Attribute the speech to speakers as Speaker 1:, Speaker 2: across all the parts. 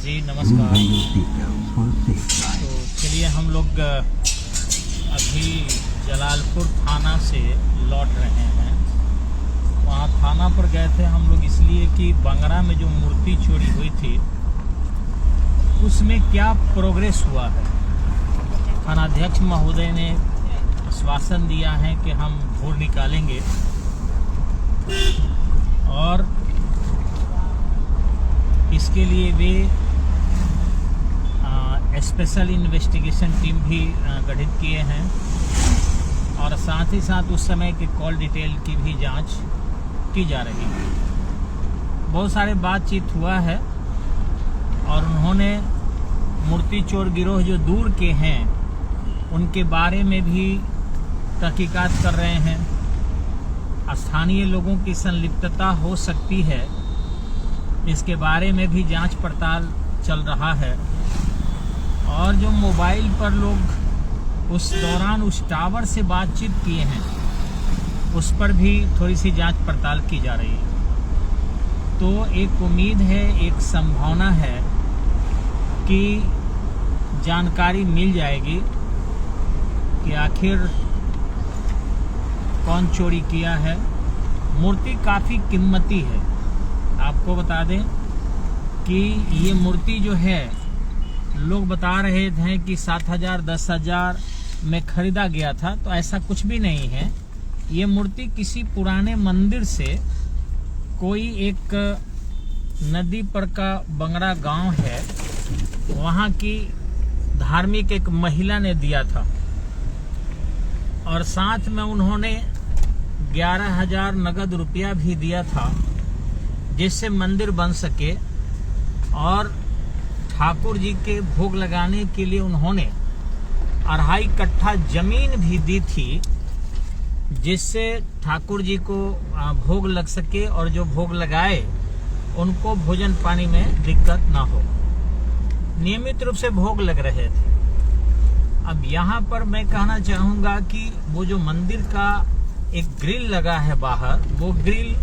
Speaker 1: जी नमस्कार। तो चलिए हम लोग अभी जलालपुर थाना से लौट रहे हैं। वहाँ थाना पर गए थे हम लोग इसलिए कि बंगरा में जो मूर्ति चोरी हुई थी उसमें क्या प्रोग्रेस हुआ है। थानाध्यक्ष महोदय ने आश्वासन दिया है कि हम ढूंढ निकालेंगे और इसके लिए वे स्पेशल इन्वेस्टिगेशन टीम भी गठित किए हैं और साथ ही साथ उस समय के कॉल डिटेल की भी जांच की जा रही है। बहुत सारे बातचीत हुआ है और उन्होंने मूर्ति चोर गिरोह जो दूर के हैं उनके बारे में भी तहकीकात कर रहे हैं। स्थानीय लोगों की संलिप्तता हो सकती है, इसके बारे में भी जांच पड़ताल चल रहा है। और जो मोबाइल पर लोग उस दौरान उस टावर से बातचीत किए हैं उस पर भी थोड़ी सी जांच पड़ताल की जा रही है। तो एक उम्मीद है, एक संभावना है कि जानकारी मिल जाएगी कि आखिर कौन चोरी किया है। मूर्ति काफ़ी कीमती है। आपको बता दें कि ये मूर्ति जो है लोग बता रहे थे कि 7,000 10,000 में खरीदा गया था, तो ऐसा कुछ भी नहीं है। ये मूर्ति किसी पुराने मंदिर से कोई एक नदी पर का बंगरा गांव है, वहाँ की धार्मिक एक महिला ने दिया था और साथ में उन्होंने 11,000 नगद रुपया भी दिया था जिससे मंदिर बन सके। और ठाकुर जी के भोग लगाने के लिए उन्होंने 2.5 कट्ठा जमीन भी दी थी जिससे ठाकुर जी को भोग लग सके और जो भोग लगाए उनको भोजन पानी में दिक्कत ना हो। नियमित रूप से भोग लग रहे थे। अब यहाँ पर मैं कहना चाहूँगा कि वो जो मंदिर का एक ग्रिल लगा है बाहर, वो ग्रिल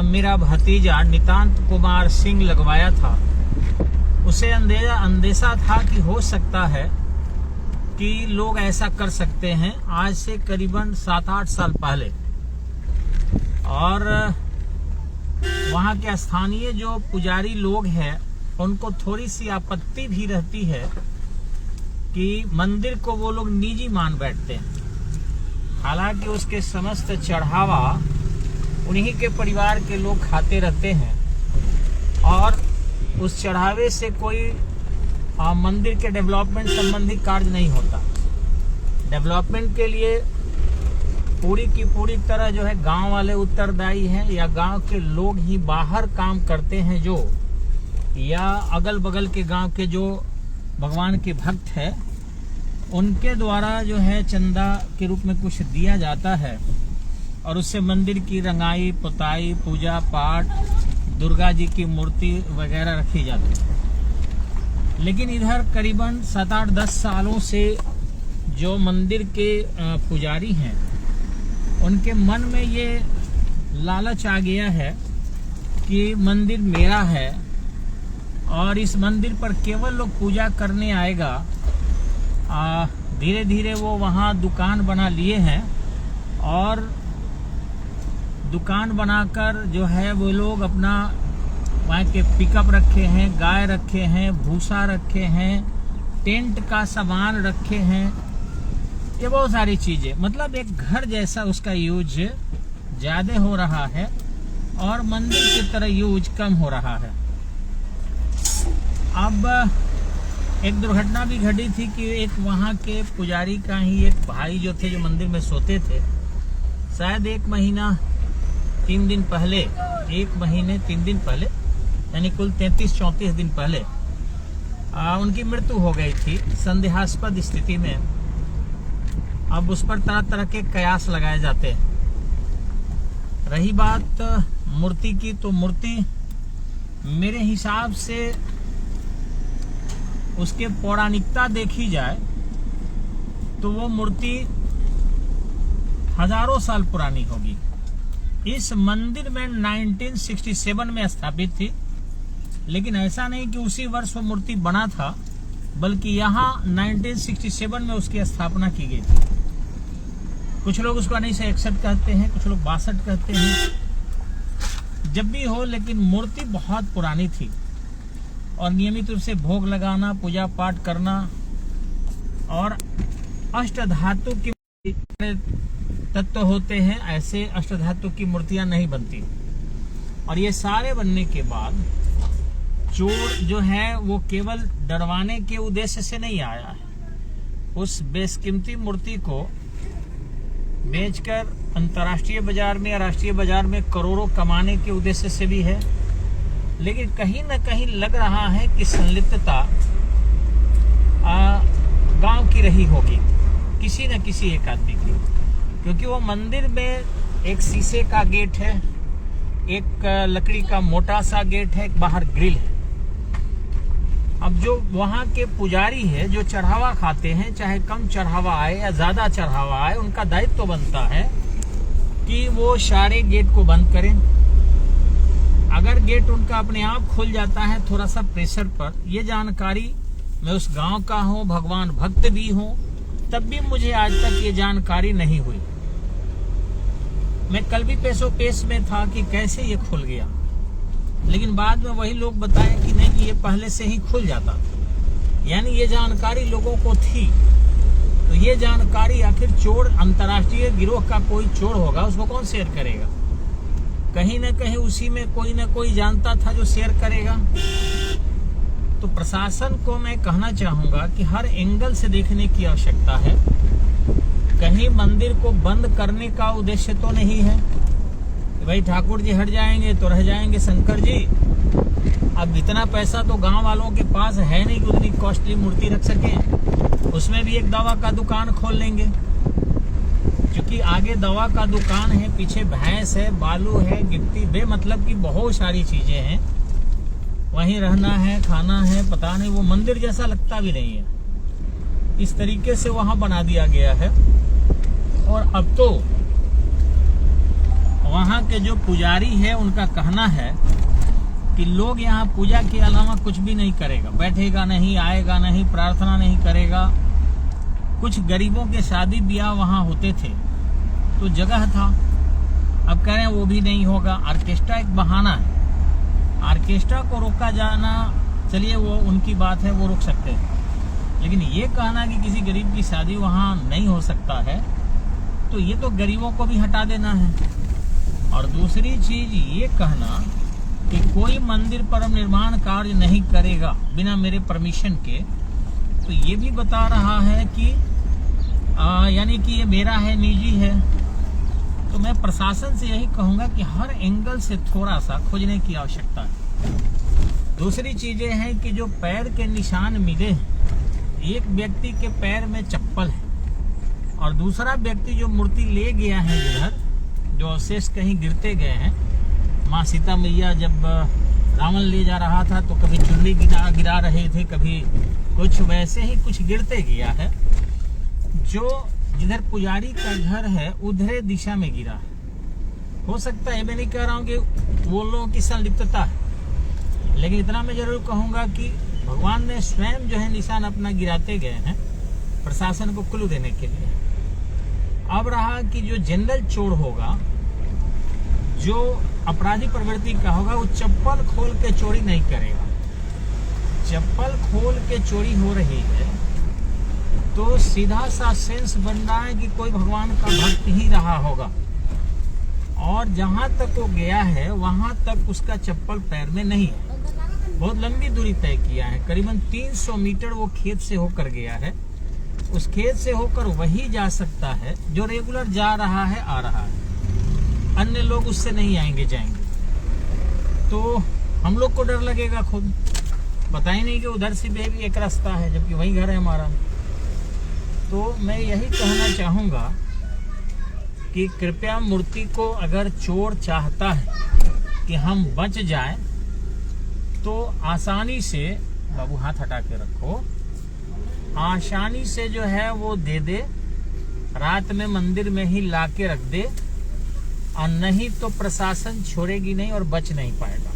Speaker 1: मेरा भतीजा नितांत कुमार सिंह लगवाया था। उसे अंदेशा था कि हो सकता है कि लोग ऐसा कर सकते हैं, आज से करीबन 7-8 साल पहले। और वहाँ के स्थानीय जो पुजारी लोग हैं उनको थोड़ी सी आपत्ति भी रहती है कि मंदिर को वो लोग निजी मान बैठते हैं। हालांकि उसके समस्त चढ़ावा उन्हीं के परिवार के लोग खाते रहते हैं और उस चढ़ावे से कोई मंदिर के डेवलपमेंट संबंधी कार्य नहीं होता। डेवलपमेंट के लिए पूरी की पूरी तरह जो है गांव वाले उत्तरदायी हैं या गांव के लोग ही बाहर काम करते हैं जो, या अगल बगल के गांव के जो भगवान के भक्त है उनके द्वारा जो है चंदा के रूप में कुछ दिया जाता है और उससे मंदिर की रंगाई पुताई पूजा पाठ दुर्गा जी की मूर्ति वगैरह रखी जाती है। लेकिन इधर करीबन 7-8-10 सालों से जो मंदिर के पुजारी हैं उनके मन में ये लालच आ गया है कि मंदिर मेरा है और इस मंदिर पर केवल लोग पूजा करने आएगा। धीरे धीरे वो वहाँ दुकान बना लिए हैं और दुकान बनाकर जो है वो लोग अपना वहाँ के पिकअप रखे हैं, गाय रखे हैं, भूसा रखे हैं, टेंट का सामान रखे हैं, ये बहुत सारी चीजें, मतलब एक घर जैसा उसका यूज ज्यादा हो रहा है और मंदिर की तरह यूज कम हो रहा है। अब एक दुर्घटना भी घटी थी कि एक वहाँ के पुजारी का ही एक भाई जो थे, जो मंदिर में सोते थे, शायद 1 महीना 3 दिन पहले, 1 महीने 3 दिन पहले, यानी कुल 33-34 दिन पहले उनकी मृत्यु हो गई थी संदेहास्पद स्थिति में। अब उस पर तरह तरह के कयास लगाए जाते हैं। रही बात मूर्ति की, तो मूर्ति मेरे हिसाब से उसके पौराणिकता देखी जाए तो वो मूर्ति हजारों साल पुरानी होगी। इस मंदिर में 1967 में स्थापित थी लेकिन ऐसा नहीं कि उसी वर्ष वो मूर्ति बना था, बल्कि यहाँ 1967 में उसकी स्थापना की गई थी। कुछ लोग उसको 1961 कहते हैं, कुछ लोग 62 कहते हैं। जब भी हो, लेकिन मूर्ति बहुत पुरानी थी और नियमित रूप से भोग लगाना, पूजा पाठ करना और अष्टधातु की तत्व होते हैं, ऐसे अष्टधातु की मूर्तियां नहीं बनती। और ये सारे बनने के बाद चोर जो है वो केवल डरवाने के उद्देश्य से नहीं आया है। उस बेशकीमती मूर्ति को बेचकर अंतर्राष्ट्रीय बाजार में या राष्ट्रीय बाजार में करोड़ों कमाने के उद्देश्य से भी है। लेकिन कहीं न कहीं लग रहा है कि संलिप्तता गांव की रही होगी, किसी न किसी एक आदमी की, क्योंकि वो मंदिर में एक शीशे का गेट है, एक लकड़ी का मोटा सा गेट है, एक बाहर ग्रिल है। अब जो वहाँ के पुजारी है, जो चढ़ावा खाते हैं, चाहे कम चढ़ावा आए या ज्यादा चढ़ावा आए, उनका दायित्व तो बनता है कि वो सारे गेट को बंद करें। अगर गेट उनका अपने आप खुल जाता है थोड़ा सा प्रेशर पर, ये जानकारी, मैं उस गांव का हूँ, भगवान भक्त भी हूँ, तब भी मुझे आज तक ये जानकारी नहीं हुई। मैं कल भी पेशो पेश में था कि कैसे ये खुल गया, लेकिन बाद में वही लोग बताए कि नहीं, ये पहले से ही खुल जाता था। यानी ये जानकारी लोगों को थी। तो ये जानकारी आखिर चोर, अंतर्राष्ट्रीय गिरोह का कोई चोर होगा, उसको कौन शेयर करेगा? कहीं न कहीं उसी में कोई न कोई जानता था जो शेयर करेगा। तो प्रशासन को मैं कहना चाहूंगा कि हर एंगल से देखने की आवश्यकता है। कहीं मंदिर को बंद करने का उद्देश्य तो नहीं है कि भाई ठाकुर जी हट जाएंगे तो रह जाएंगे शंकर जी। अब इतना पैसा तो गांव वालों के पास है नहीं कि उतनी कॉस्टली मूर्ति रख सके। उसमें भी एक दवा का दुकान खोल लेंगे, क्योंकि आगे दवा का दुकान है, पीछे भैंस है, बालू है, गिट्टी, बेमतलब की बहुत सारी चीजें हैं। वहीं रहना है, खाना है, पता नहीं, वो मंदिर जैसा लगता भी नहीं है। इस तरीके से वहां बना दिया गया है। और अब तो वहां के जो पुजारी है उनका कहना है कि लोग यहाँ पूजा के अलावा कुछ भी नहीं करेगा, बैठेगा नहीं, आएगा नहीं, प्रार्थना नहीं करेगा। कुछ गरीबों के शादी ब्याह वहां होते थे तो जगह था, अब कह रहे हैं वो भी नहीं होगा। ऑर्केस्ट्रा एक बहाना है, ऑर्केस्ट्रा को रोका जाना, चलिए वो उनकी बात है, वो रोक सकते हैं। लेकिन ये कहना कि किसी गरीब की शादी वहां नहीं हो सकता है, तो ये तो गरीबों को भी हटा देना है। और दूसरी चीज ये कहना कि कोई मंदिर पर निर्माण कार्य नहीं करेगा बिना मेरे परमिशन के, तो ये भी बता रहा है कि यानी कि ये मेरा है, निजी है। तो मैं प्रशासन से यही कहूंगा कि हर एंगल से थोड़ा सा खोजने की आवश्यकता है। दूसरी चीजें हैं कि जो पैर के निशान मिले हैं, एक व्यक्ति के पैर में चप्पल है और दूसरा व्यक्ति जो मूर्ति ले गया है जिधर, जो अवशेष कहीं गिरते गए हैं। माँ सीता मैया जब रावण ले जा रहा था तो कभी चुनरी गिरा रहे थे, कभी कुछ, वैसे ही कुछ गिरते गया है। जो जिधर पुजारी का घर है उधर दिशा में गिरा है। हो सकता है, मैं नहीं कह रहा हूँ कि वो लोगों की संलिप्तता है, लेकिन इतना मैं जरूर कहूंगा कि भगवान ने स्वयं जो है निशान अपना गिराते गए हैं प्रशासन को क्लू देने के लिए। अब रहा कि जो जनरल चोर होगा, जो अपराधी प्रवृत्ति का होगा, वो चप्पल खोल के चोरी नहीं करेगा। चप्पल खोल के चोरी हो रही है तो सीधा सा सेंस बन रहा है कि कोई भगवान का भक्त ही रहा होगा, और जहां तक वो गया है वहां तक उसका चप्पल पैर में नहीं है। बहुत लंबी दूरी तय किया है, करीबन 300 मीटर वो खेत से होकर गया है। उस खेत से होकर वही जा सकता है जो रेगुलर जा रहा है, आ रहा है। अन्य लोग उससे नहीं आएंगे जाएंगे, तो हम लोग को डर लगेगा खुद। पता ही नहीं कि उधर से भी एक रास्ता है, जबकि वही घर है हमारा। तो मैं यही कहना चाहूँगा कि कृपया मूर्ति को, अगर चोर चाहता है कि हम बच जाएं, तो आसानी से, बाबू हाथ हटा के रखो, आसानी से जो है वो दे दे, रात में मंदिर में ही ला के रख दे, और नहीं तो प्रशासन छोड़ेगी नहीं और बच नहीं पाएगा।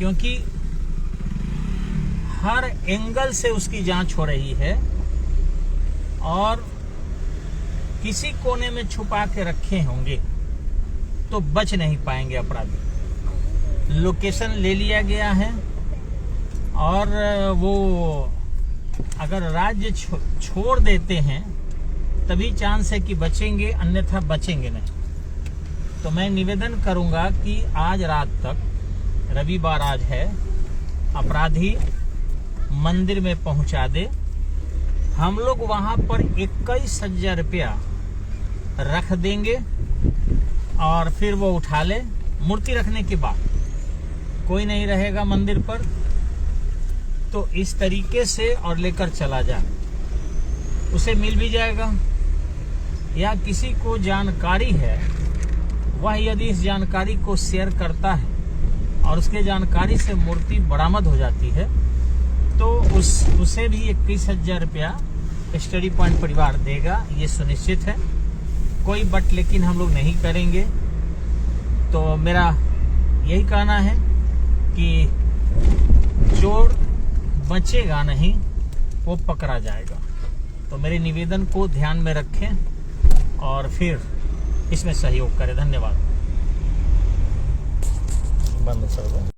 Speaker 1: क्योंकि हर एंगल से उसकी जांच हो रही है और किसी कोने में छुपा के रखे होंगे तो बच नहीं पाएंगे अपराधी। लोकेशन ले लिया गया है और वो अगर राज्य छोड़ देते हैं तभी चांस है कि बचेंगे, अन्यथा बचेंगे नहीं। तो मैं निवेदन करूंगा कि आज रात तक, रविवार आज है, अपराधी मंदिर में पहुंचा दे। हम लोग वहां पर 21,000 रुपया रख देंगे और फिर वो उठा ले। मूर्ति रखने के बाद कोई नहीं रहेगा मंदिर पर, तो इस तरीके से और लेकर चला जाए। उसे मिल भी जाएगा, या किसी को जानकारी है, वह यदि इस जानकारी को शेयर करता है और उसके जानकारी से मूर्ति बरामद हो जाती है तो उसे भी 21,000 रुपया स्टडी पॉइंट परिवार देगा, ये सुनिश्चित है। कोई बट लेकिन हम लोग नहीं करेंगे। तो मेरा यही कहना है कि चोर बचेगा नहीं, वो पकड़ा जाएगा। तो मेरे निवेदन को ध्यान में रखें और फिर इसमें सहयोग करें। धन्यवाद। बंद सर्वर।